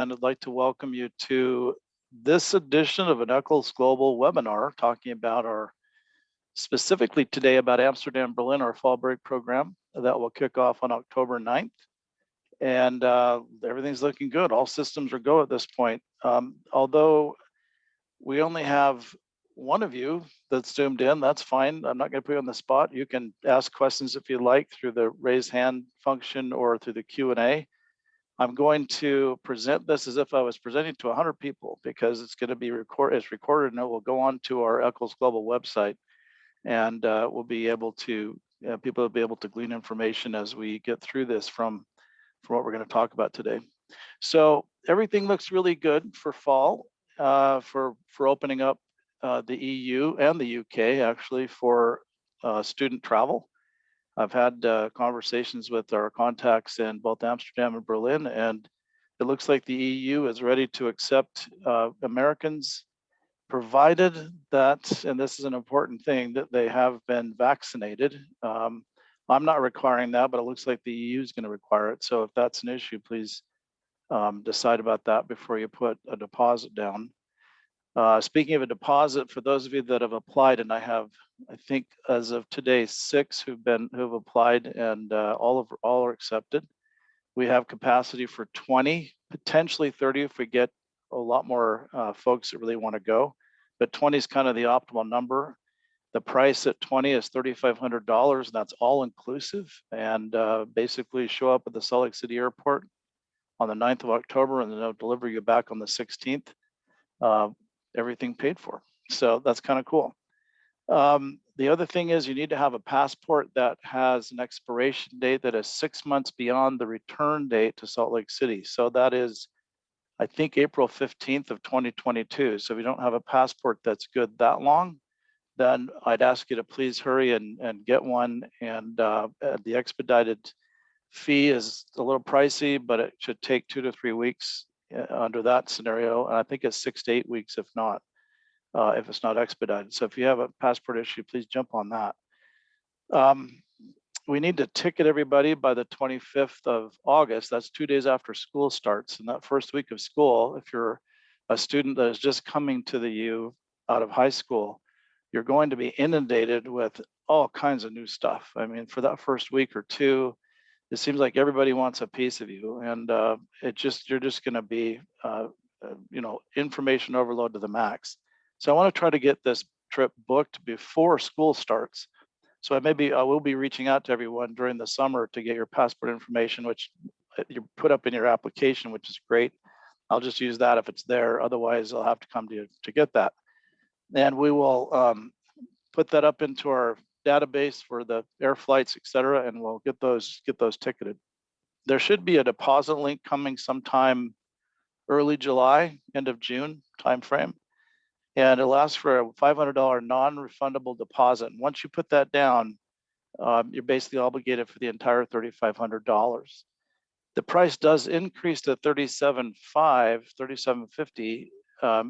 And I'd like to welcome you to this edition of an Eccles Global webinar talking about specifically today about Amsterdam, Berlin, our fall break program that will kick off on October 9th. And everything's looking good. All systems are go at this point. Although we only have one of you that's zoomed in, that's fine. I'm not going to put you on the spot. You can ask questions if you like through the raise hand function or through the Q&A. I'm going to present this as if I was presenting to 100 people because it's going to be recorded and it will go on to our Eccles Global website, and we'll be able to people will be able to glean information as we get through this from what we're going to talk about today. So everything looks really good for fall, for opening up the EU and the UK actually for student travel. I've had conversations with our contacts in both Amsterdam and Berlin, and it looks like the EU is ready to accept Americans, provided that, and this is an important thing, that they have been vaccinated. I'm not requiring that, but it looks like the EU is going to require it. So if that's an issue, please decide about that before you put a deposit down. Speaking of a deposit, for those of you that have applied, and I think as of today, 6 who've applied, and all are accepted. We have capacity for 20, potentially 30 if we get a lot more folks that really want to go. But 20 is kind of the optimal number. The price at 20 is $3,500, and that's all inclusive. And basically show up at the Salt Lake City Airport on the 9th of October, and then they'll deliver you back on the 16th. Everything paid for. So that's kind of cool. The other thing is you need to have a passport that has an expiration date that is 6 months beyond the return date to Salt Lake City. So that is, I think, April 15th of 2022. So if you don't have a passport that's good that long, then I'd ask you to please hurry and get one. And the expedited fee is a little pricey, but it should take 2 to 3 weeks under that scenario, and I think it's 6 to 8 weeks if it's not expedited. So if you have a passport issue, please jump on that. We need to ticket everybody by the 25th of August. That's 2 days after school starts. And that first week of school, if you're a student that is just coming to the U out of high school, you're going to be inundated with all kinds of new stuff. I mean, for that first week or two, it seems like everybody wants a piece of you, and you're just going to be, information overload to the max. So I want to try to get this trip booked before school starts. So I will be reaching out to everyone during the summer to get your passport information, which you put up in your application, which is great. I'll just use that if it's there. Otherwise, I'll have to come to you to get that. And we will put that up into our database for the air flights, et cetera, and we'll get those ticketed. There should be a deposit link coming sometime early July, end of June timeframe, and it'll ask for a $500 non-refundable deposit. And once you put that down, you're basically obligated for the entire $3,500. The price does increase to $37.50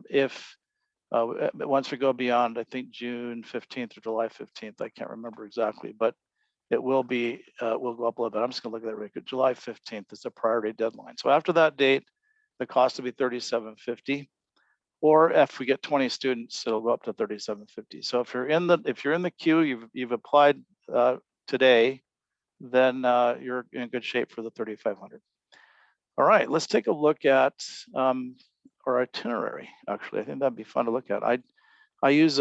if once we go beyond, I think, June 15th or July 15th, I can't remember exactly, but it will be, we'll go up a little bit. I'm just gonna look at that record. July 15th is the priority deadline. So after that date, the cost will be $37.50, or if we get 20 students, it'll go up to $37.50. So if you're in the queue, you've applied today, then you're in good shape for the $3,500. All right, let's take a look at our itinerary. Actually, I think that'd be fun to look at. I use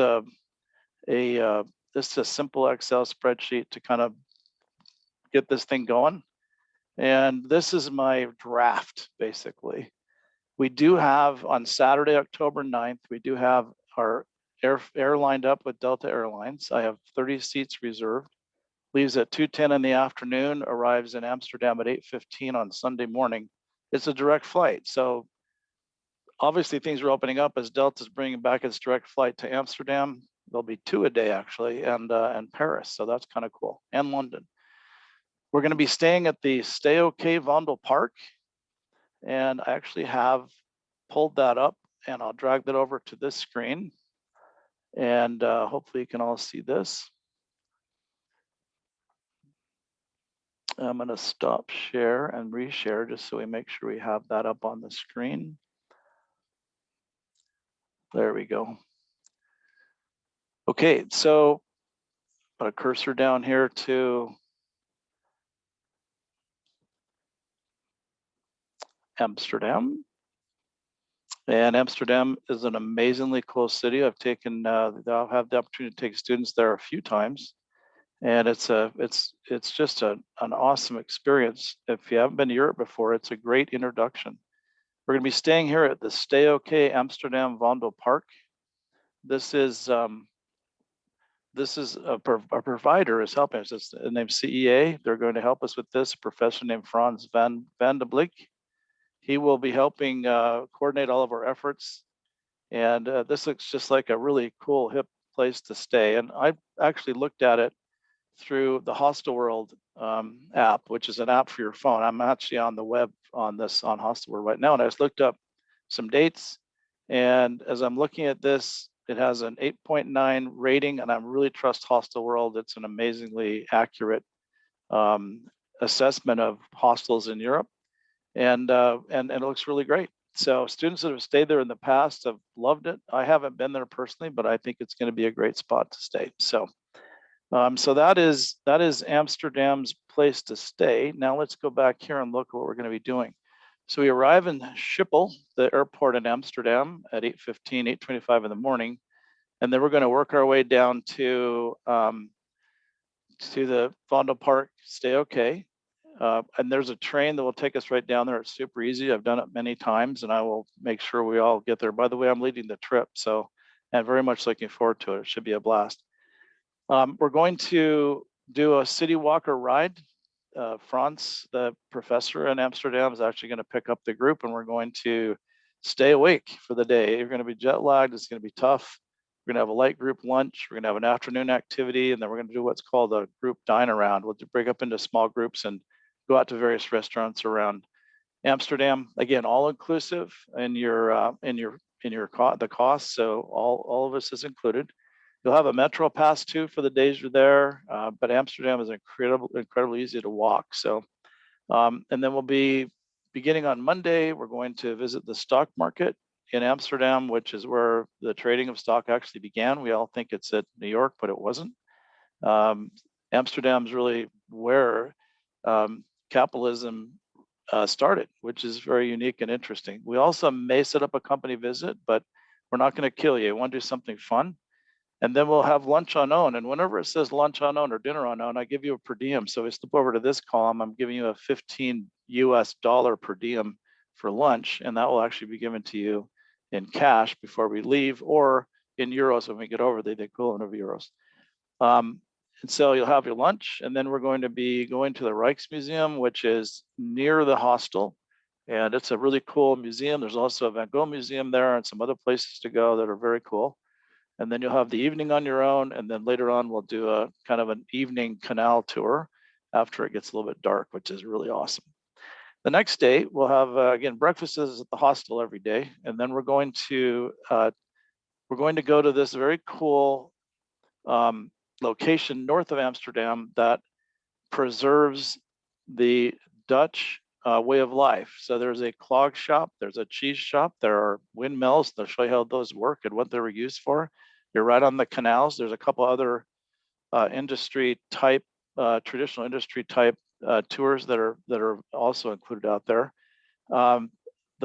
just a simple Excel spreadsheet to kind of get this thing going. And this is my draft, basically. We do have on Saturday, October 9th, we do have our air lined up with Delta Airlines. I have 30 seats reserved. Leaves at 2:10 in the afternoon, arrives in Amsterdam at 8:15 on Sunday morning. It's a direct flight. So obviously things are opening up as Delta's bringing back its direct flight to Amsterdam. There'll be 2 a day actually, and Paris. So that's kind of cool, and London. We're going to be staying at the Stay OK Vondel Park, and I actually have pulled that up, and I'll drag that over to this screen, and hopefully you can all see this. I'm going to stop share and reshare just so we make sure we have that up on the screen. There we go. Okay, so put a cursor down here to Amsterdam. And Amsterdam is an amazingly cool city. I've taken, I'll have the opportunity to take students there a few times. And it's just an awesome experience. If you haven't been to Europe before, it's a great introduction. We're going to be staying here at the Stay OK Amsterdam Vondel Park. This is a provider is helping us. It's named CEA. They're going to help us with this. A professor named Frans van de Bleek. He will be helping coordinate all of our efforts. And this looks just like a really cool, hip place to stay. And I actually looked at it through the Hostel World app, which is an app for your phone. I'm actually on the web on Hostel World right now, and I just looked up some dates. And as I'm looking at this, it has an 8.9 rating, and I really trust Hostel World. It's an amazingly accurate assessment of hostels in Europe, and it looks really great. So students that have stayed there in the past have loved it. I haven't been there personally, but I think it's going to be a great spot to stay. So that is Amsterdam's place to stay. Now let's go back here and look at what we're going to be doing. So we arrive in Schiphol, the airport in Amsterdam, at 8:15, 8:25 in the morning, and then we're going to work our way down to the Vondel Park Stay OK. And there's a train that will take us right down there. It's super easy. I've done it many times, and I will make sure we all get there. By the way, I'm leading the trip, so I'm very much looking forward to it. It should be a blast. We're going to do a city walker ride. Frans, the professor in Amsterdam, is actually going to pick up the group, and we're going to stay awake for the day. You're going to be jet lagged. It's going to be tough. We're going to have a light group lunch. We're going to have an afternoon activity, and then we're going to do what's called a group dine around. We'll break up into small groups and go out to various restaurants around Amsterdam. Again, all inclusive in the cost. So all of this is included. You'll have a Metro pass too for the days you're there, but Amsterdam is incredibly easy to walk. So, and then we'll be beginning on Monday. We're going to visit the stock market in Amsterdam, which is where the trading of stock actually began. We all think it's at New York, but it wasn't. Amsterdam's really where capitalism started, which is very unique and interesting. We also may set up a company visit, but we're not going to kill you. We want to do something fun. And then we'll have lunch unknown. And whenever it says lunch unknown or dinner unknown, I give you a per diem. So we slip over to this column, I'm giving you a $15 US per diem for lunch. And that will actually be given to you in cash before we leave, or in euros when we get over the equivalent of euros. And so you'll have your lunch, and then we're going to be going to the Rijksmuseum, which is near the hostel. And it's a really cool museum. There's also a Van Gogh museum there and some other places to go that are very cool. And then you'll have the evening on your own. And then later on, we'll do a kind of an evening canal tour after it gets a little bit dark, which is really awesome. The next day, we'll have, again, breakfast is at the hostel every day. And then we're going to go to this very cool location north of Amsterdam that preserves the Dutch way of life. So there's a clog shop, there's a cheese shop, there are windmills. They'll show you how those work and what they were used for. You're right on the canals. There's a couple other traditional industry type tours that are also included out there. The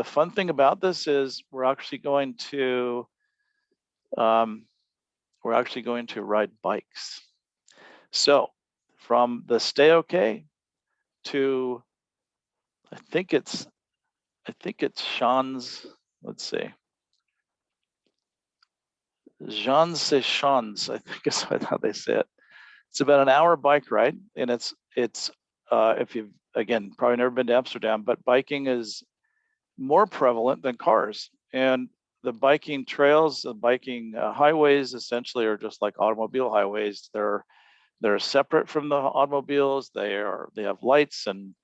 fun thing about this is we're actually going to ride bikes. So from the Stay OK to I think it's Jean's, let's see. Jean's, I think is how they say it. It's about an hour bike ride, and it's if you've, again, probably never been to Amsterdam, but biking is more prevalent than cars. And the biking trails, the biking highways essentially are just like automobile highways. They're separate from the automobiles. They have lights and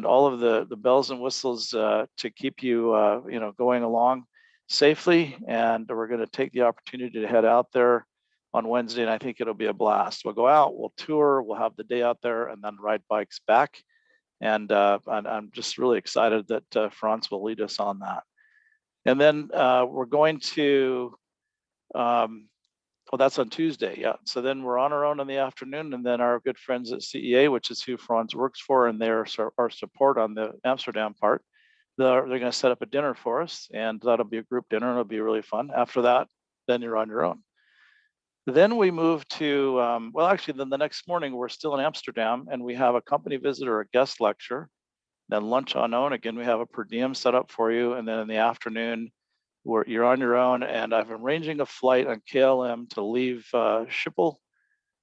all of the bells and whistles to keep you going along safely. And we're going to take the opportunity to head out there on Wednesday, and I think it'll be a blast. We'll go out, we'll tour, we'll have the day out there, and then ride bikes back. And I'm just really excited that Franz will lead us on that. And then we're going to, well, that's on Tuesday, yeah. So then we're on our own in the afternoon, and then our good friends at CEA, which is who Franz works for, and they're our support on the Amsterdam part, they're going to set up a dinner for us, and that'll be a group dinner, and it'll be really fun. After that, then you're on your own. Then we move to, well, actually, then the next morning, we're still in Amsterdam, and we have a company visit or a guest lecture. Then lunch on own. Again, we have a per diem set up for you. And then in the afternoon, you're on your own. And I'm arranging a flight on KLM to leave Schiphol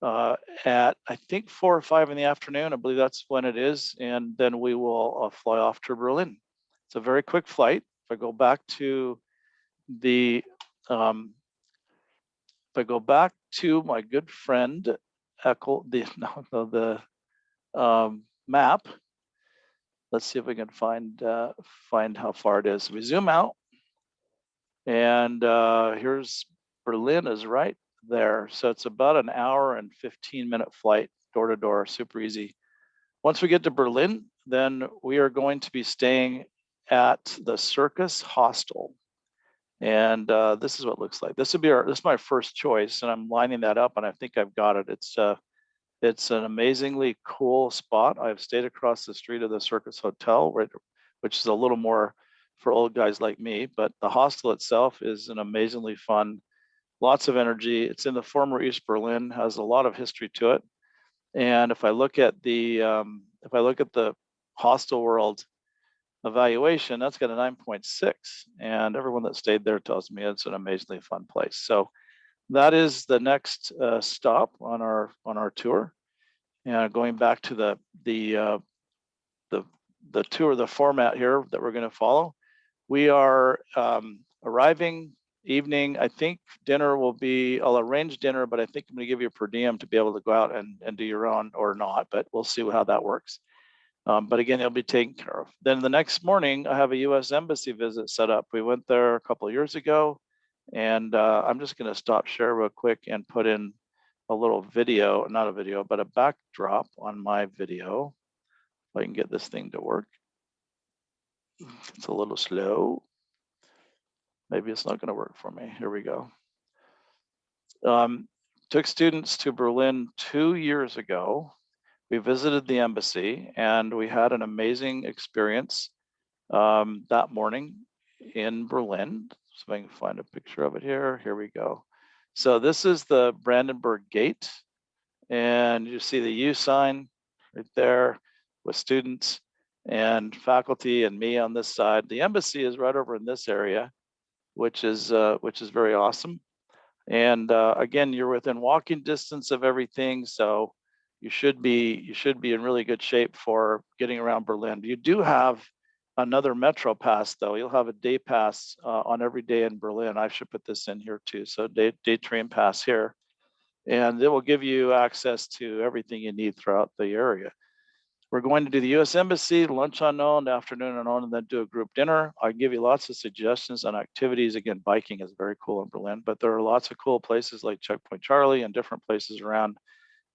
at, I think, 4 or 5 in the afternoon. I believe that's when it is. And then we will fly off to Berlin. It's a very quick flight. If I go back to the, my good friend, Eccles, the map. Let's see if we can find how far it is. We zoom out, and here's Berlin is right there. So it's about an hour and 15-minute flight, door to door, super easy. Once we get to Berlin, then we are going to be staying at the Circus Hostel. And this is what it looks like. This is my first choice, and I'm lining that up, and I think I've got it. It's an amazingly cool spot. I've stayed across the street of the Circus Hotel, which is a little more for old guys like me, but the hostel itself is an amazingly fun, lots of energy. It's in the former East Berlin, has a lot of history to it. And if I look at the Hostel World evaluation, that's got a 9.6, and everyone that stayed there tells me it's an amazingly fun place. So that is the next stop on our tour. And going back to the tour, the format here that we're going to follow, we are arriving evening. I think dinner will be, I'll arrange dinner, but I think I'm going to give you a per diem to be able to go out and do your own or not, but we'll see how that works. But again, it'll be taken care of. Then the next morning, I have a U.S. Embassy visit set up. We went there a couple of years ago. And I'm just going to stop share real quick and put in a little video, not a video, but a backdrop on my video. If I can get this thing to work. It's a little slow. Maybe it's not going to work for me. Here we go. Took students to Berlin 2 years ago. We visited the embassy, and we had an amazing experience that morning in Berlin. So I can find a picture of it here. Here we go. So this is the Brandenburg Gate, and you see the U sign right there with students and faculty and me on this side. The embassy is right over in this area, which is very awesome. And again, you're within walking distance of everything, so you should be in really good shape for getting around Berlin. You do have another metro pass, though. You'll have a day pass on every day in Berlin. I should put this in here too. So day train pass here, and it will give you access to everything you need throughout the area. We're going to do the U.S. Embassy, lunch unknown, afternoon unknown, and then do a group dinner. I'll give you lots of suggestions on activities. Again, biking is very cool in Berlin, but there are lots of cool places like Checkpoint Charlie and different places around,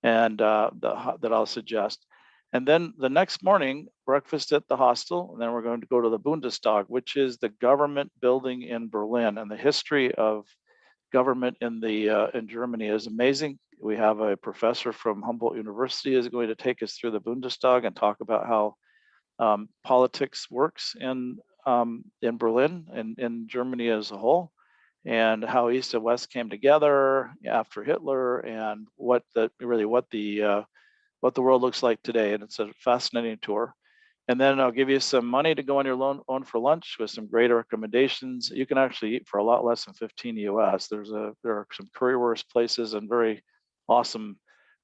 and that I'll suggest. And then the next morning, breakfast at the hostel, and then we're going to go to the Bundestag, which is the government building in Berlin. And the history of government in Germany is amazing. We have a professor from Humboldt University is going to take us through the Bundestag and talk about how politics works in Berlin and in Germany as a whole, and how East and West came together after Hitler, and what the world looks like today. And it's a fascinating tour. And then I'll give you some money to go on your own for lunch with some great recommendations. You can actually eat for a lot less than 15 US. There are some currywurst places and very awesome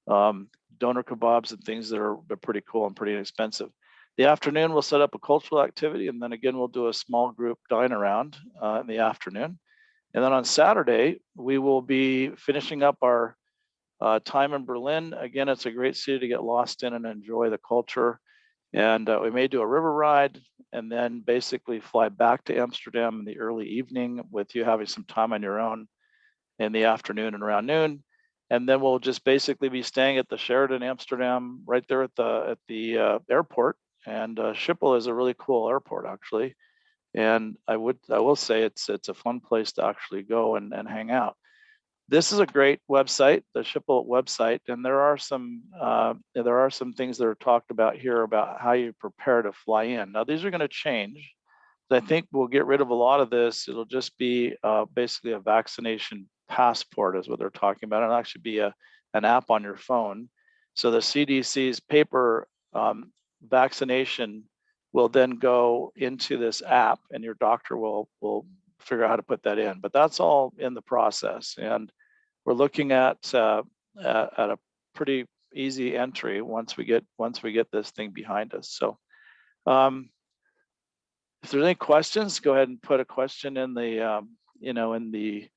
doner kebabs and things that are pretty cool and pretty inexpensive. The afternoon, we'll set up a cultural activity, and then again, we'll do a small group dine around in the afternoon. And then on Saturday, we will be finishing up our time in Berlin. Again, it's a great city to get lost in and enjoy the culture. And we may do a river ride and then basically fly back to Amsterdam in the early evening with you having some time on your own in the afternoon and around noon. And then we'll just basically be staying at the Sheraton Amsterdam, right there at the airport. And Schiphol is a really cool airport, actually. And I will say it's a fun place to actually go and hang out. This is a great website, the Schiphol website, and there are some things that are talked about here about how you prepare to fly in. Now these are going to change. I think we'll get rid of a lot of this. It'll just be basically a vaccination passport is what they're talking about. It'll actually be an app on your phone. So the CDC's paper vaccination will then go into this app, and your doctor will figure out how to put that in. But that's all in the process, and we're looking at a pretty easy entry once we get this thing behind us. So if there's any questions, go ahead and put a question in the in the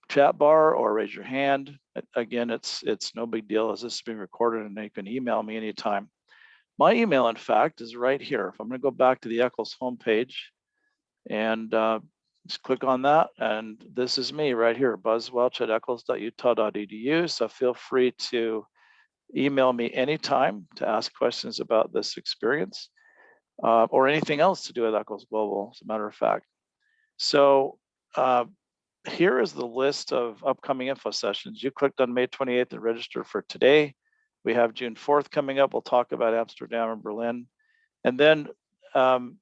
chat bar or raise your hand. Again, it's no big deal as this is being recorded, and you can email me anytime. My email, in fact, is right here. If I'm going to go back to the Eccles homepage and just click on that, and this is me right here, Buzz Welch at eccles.utah.edu. So feel free to email me anytime to ask questions about this experience or anything else to do with Eccles Global, as a matter of fact. So here is the list of upcoming info sessions. You clicked on May 28th and registered for today. We have June 4th coming up. We'll talk about Amsterdam and Berlin. And then on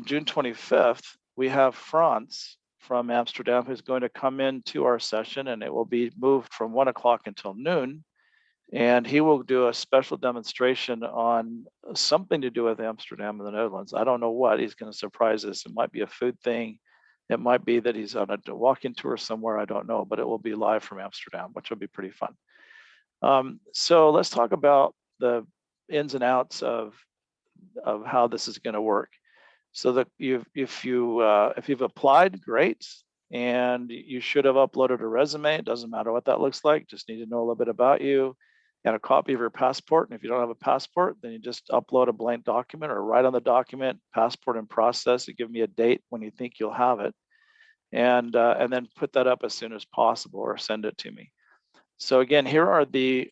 June 25th, we have Franz from Amsterdam who's going to come into our session, and it will be moved from 1 o'clock until noon. And he will do a special demonstration on something to do with Amsterdam and the Netherlands. I don't know what. He's going to surprise us. It might be a food thing. It might be that he's on a walking tour somewhere. I don't know, but it will be live from Amsterdam, which will be pretty fun. So let's talk about the ins and outs of how this is going to work. So that if you've applied, great, and you should have uploaded a resume. It doesn't matter what that looks like. Just need to know a little bit about you and a copy of your passport. And if you don't have a passport, then you just upload a blank document or write on the document, passport in process, and give me a date when you think you'll have it, and then put that up as soon as possible or send it to me. So again, here are the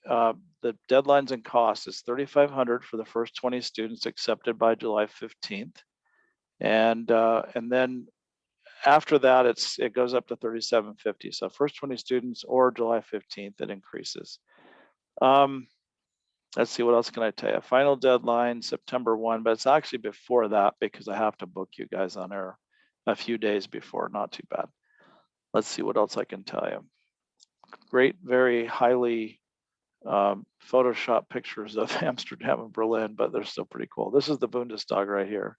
deadlines and costs. It's $3,500 for the first 20 students accepted by July 15th, and then after that, it goes up to $3,750. So first 20 students or July 15th, it increases. Let's see, what else can I tell you? Final deadline, September 1, but it's actually before that because I have to book you guys on air a few days before, not too bad. Let's see what else I can tell you. Great, very highly Photoshop pictures of Amsterdam and Berlin, but they're still pretty cool. This is the Bundestag right here.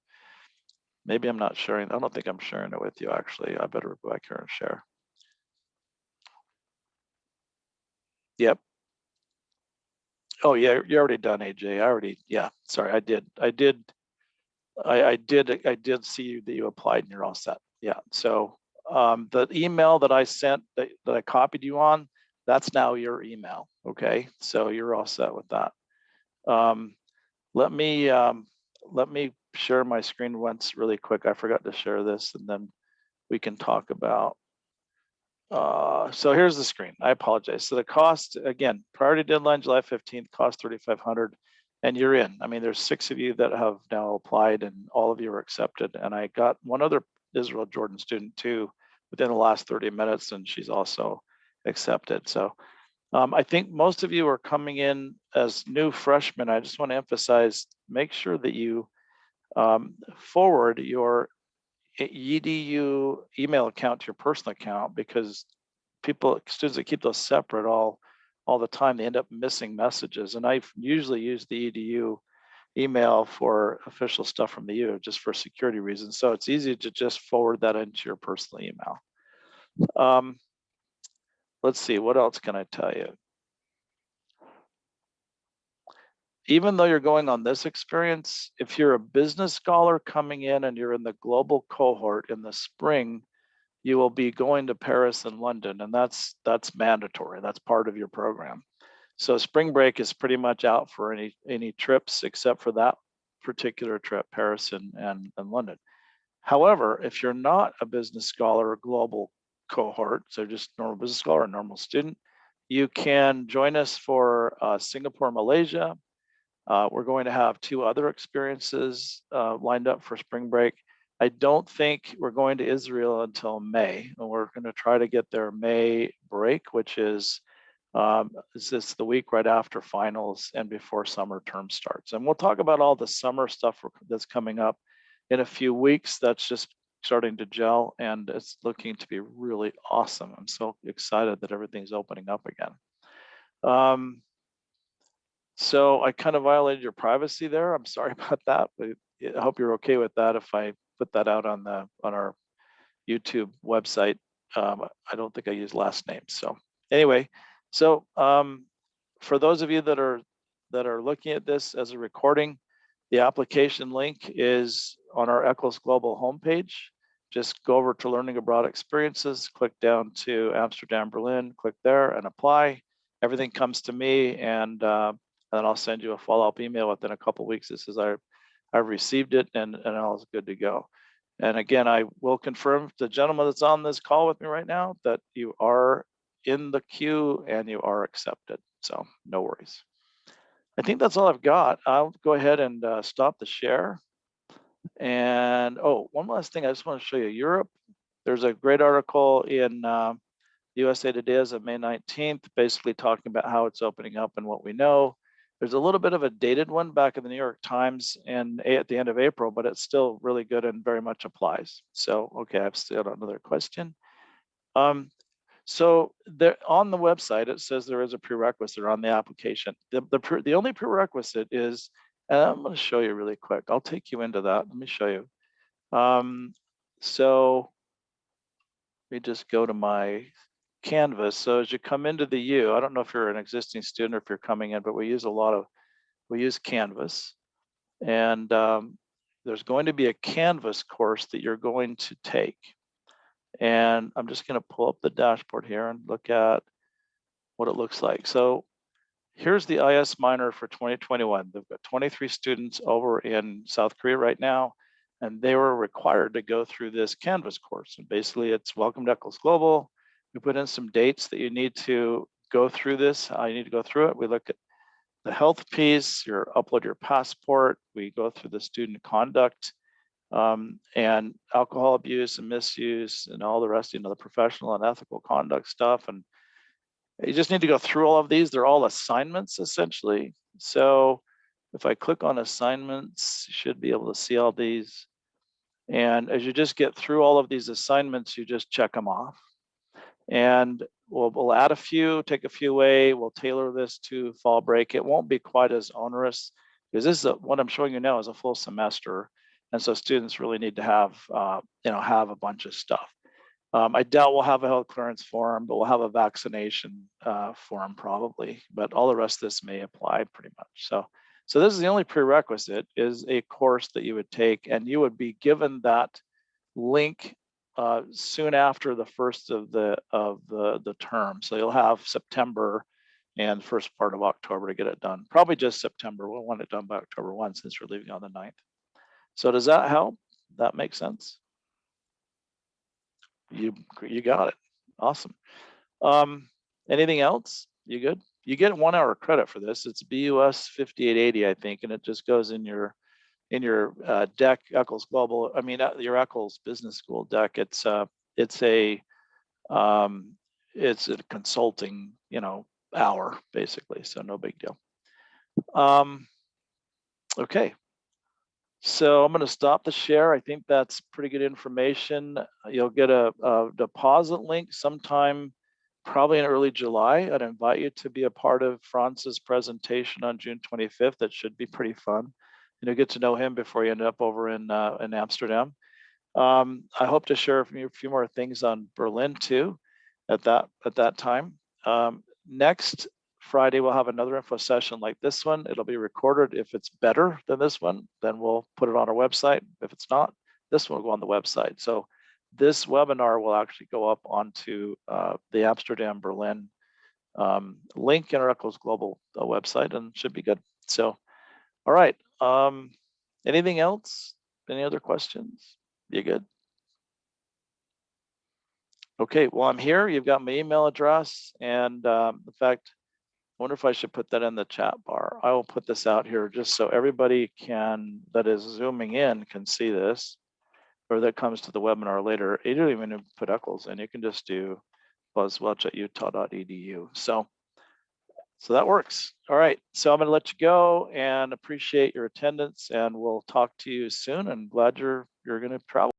Maybe I'm not sharing. I don't think I'm sharing it with you, actually. I better go back here and share. Yep. Oh yeah, you're already done, AJ. Yeah, sorry, I did see that you applied and you're all set. Yeah, so the email that I sent that I copied you on, that's now your email, okay? So you're all set with that. Let me share my screen once really quick. I forgot to share this, and then we can talk about so here's the screen. I apologize. So the cost, again, priority deadline July 15th, cost $3,500, and you're in. I mean, there's 6 of you that have now applied, and all of you are accepted. And I got one other Israel Jordan student too within the last 30 minutes, and she's also accepted. So I think most of you are coming in as new freshmen. I just want to emphasize, make sure that you forward your EDU email account to your personal account, because students that keep those separate all the time, they end up missing messages. And I usually use the EDU email for official stuff from the U, just for security reasons. So it's easy to just forward that into your personal email. Let's see, what else can I tell you? Even though you're going on this experience, if you're a business scholar coming in and you're in the global cohort in the spring, you will be going to Paris and London, and that's mandatory. That's part of your program. So spring break is pretty much out for any trips except for that particular trip, Paris and London. However, if you're not a business scholar or global cohort, so just normal business scholar or normal student, you can join us for Singapore, Malaysia. We're going to have 2 other experiences lined up for spring break. I don't think we're going to Israel until May, and we're going to try to get their May break, which is this the week right after finals and before summer term starts. And we'll talk about all the summer stuff that's coming up in a few weeks. That's just starting to gel, and it's looking to be really awesome. I'm so excited that everything's opening up again. So I kind of violated your privacy there. I'm sorry about that, but I hope you're okay with that if I put that out on our YouTube website. I don't think I use last names. So anyway, so for those of you that are looking at this as a recording, the application link is on our Eccles Global homepage. Just go over to Learning Abroad Experiences, click down to Amsterdam, Berlin, click there and apply. Everything comes to me, and then I'll send you a follow-up email within a couple of weeks. This is I've received it and all is good to go. And again, I will confirm to the gentleman that's on this call with me right now that you are in the queue and you are accepted. So no worries. I think that's all I've got. I'll go ahead and stop the share. And oh, one last thing I just want to show you. Europe, there's a great article in USA Today as of May 19th, basically talking about how it's opening up and what we know. There's a little bit of a dated one back in the New York Times and at the end of April, but it's still really good and very much applies. So, okay, I've still got another question. So there on the website, it says there is a prerequisite on the application. The only prerequisite is, and I'm going to show you really quick. I'll take you into that. Let me show you. So let me just go to my Canvas. So as you come into the U, I don't know if you're an existing student or if you're coming in, but we use Canvas, and there's going to be a Canvas course that you're going to take. And I'm just going to pull up the dashboard here and look at what it looks like. So here's the IS minor for 2021. They've got 23 students over in South Korea right now, and they were required to go through this Canvas course. And basically it's Welcome to Eccles Global. We put in some dates that you need to go through this. You need to go through it. We look at the health piece, upload your passport. We go through the student conduct and alcohol abuse and misuse and all the rest, the professional and ethical conduct stuff. And you just need to go through all of these. They're all assignments essentially. So if I click on assignments, you should be able to see all these. And as you just get through all of these assignments, you just check them off. And we'll add a few, take a few away. We'll tailor this to fall break. It won't be quite as onerous because this is what I'm showing you now is a full semester. And so students really need to have a bunch of stuff. I doubt we'll have a health clearance form, but we'll have a vaccination form probably. But all the rest of this may apply pretty much. So this is the only prerequisite is a course that you would take, and you would be given that link soon after the first of the term. So you'll have September and first part of October to get it done. Probably just September. We'll want it done by October 1 since we're leaving on the 9th. So does that help? That makes sense? You got it. Awesome. Anything else? You good? You get 1 hour credit for this. It's BUS 5880, I think, and it just goes in your deck, Eccles Global. I mean, your Eccles Business School deck. It's a consulting, hour basically. So no big deal. Okay. So I'm going to stop the share. I think that's pretty good information. You'll get a deposit link sometime probably in early July. I'd invite you to be a part of Franz's presentation on June 25th. That should be pretty fun. Get to know him before you end up over in Amsterdam. I hope to share a few more things on Berlin too at that time. Next Friday, we'll have another info session like this one. It'll be recorded. If it's better than this one, then we'll put it on our website. If it's not, this one will go on the website. So this webinar will actually go up onto the Amsterdam Berlin link in our Eccles Global website, and should be good. So, all right. Anything else? Any other questions? You good? Okay, well, I'm here. You've got my email address. And in fact, I wonder if I should put that in the chat bar. I will put this out here just so everybody that is zooming in can see this, or that comes to the webinar later. You don't even put Eccles in. You can just do Buzz Welch at utah.edu. So that works. All right. So I'm going to let you go and appreciate your attendance, and we'll talk to you soon. And glad you're going to travel.